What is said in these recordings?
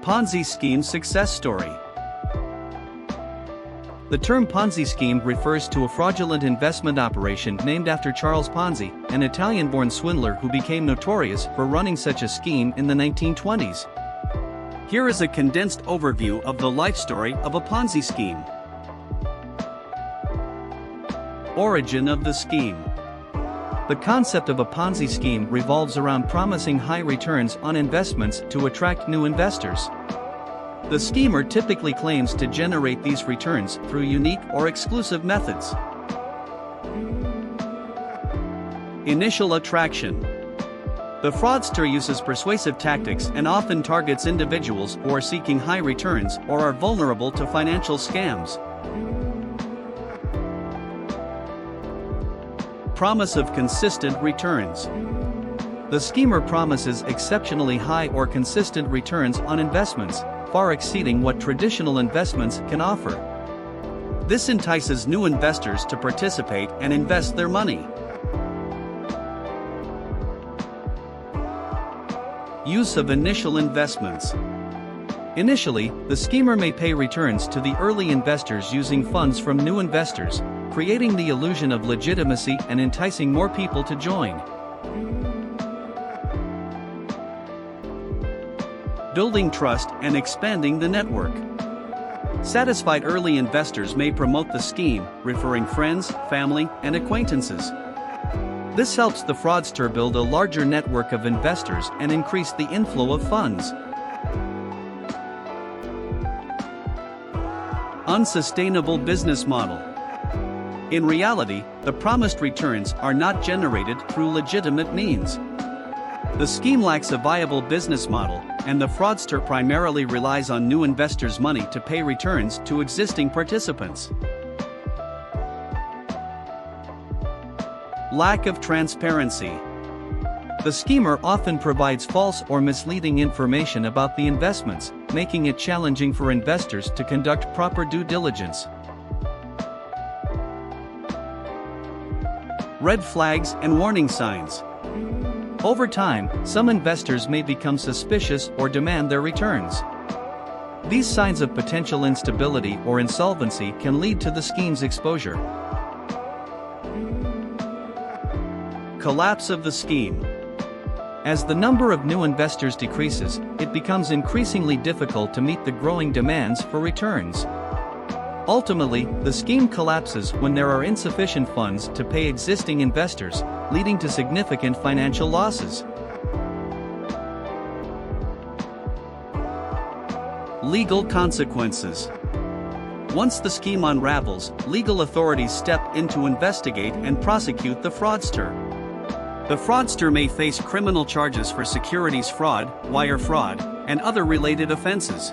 Ponzi scheme success story. The term Ponzi scheme refers to a fraudulent investment operation named after Charles Ponzi, an Italian-born swindler who became notorious for running such a scheme in the 1920s. Here is a condensed overview of the life story of a Ponzi scheme. Origin of the scheme. The concept of a Ponzi scheme revolves around promising high returns on investments to attract new investors. The schemer typically claims to generate these returns through unique or exclusive methods. Initial attraction. The fraudster uses persuasive tactics and often targets individuals who are seeking high returns or are vulnerable to financial scams. Promise of consistent returns. The schemer promises exceptionally high or consistent returns on investments, far exceeding what traditional investments can offer. This entices new investors to participate and invest their money. Use of initial investments. Initially, the schemer may pay returns to the early investors using funds from new investors, creating the illusion of legitimacy and enticing more people to join. Building trust and expanding the network. Satisfied early investors may promote the scheme, referring friends, family, and acquaintances. This helps the fraudster build a larger network of investors and increase the inflow of funds. Unsustainable business model. In reality, the promised returns are not generated through legitimate means. The scheme lacks a viable business model, and the fraudster primarily relies on new investors' money to pay returns to existing participants. Lack of transparency. The schemer often provides false or misleading information about the investments, making it challenging for investors to conduct proper due diligence. Red flags and warning signs. Over time, some investors may become suspicious or demand their returns. These signs of potential instability or insolvency can lead to the scheme's exposure. Collapse of the scheme. As the number of new investors decreases, it becomes increasingly difficult to meet the growing demands for returns. Ultimately, the scheme collapses when there are insufficient funds to pay existing investors, leading to significant financial losses. Legal consequences. Once the scheme unravels, legal authorities step in to investigate and prosecute the fraudster. The fraudster may face criminal charges for securities fraud, wire fraud, and other related offenses.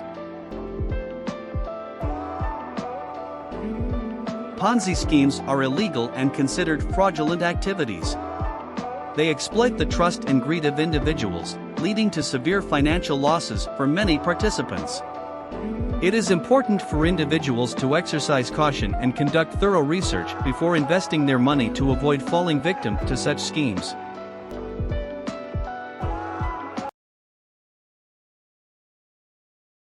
Ponzi schemes are illegal and considered fraudulent activities. They exploit the trust and greed of individuals, leading to severe financial losses for many participants. It is important for individuals to exercise caution and conduct thorough research before investing their money to avoid falling victim to such schemes.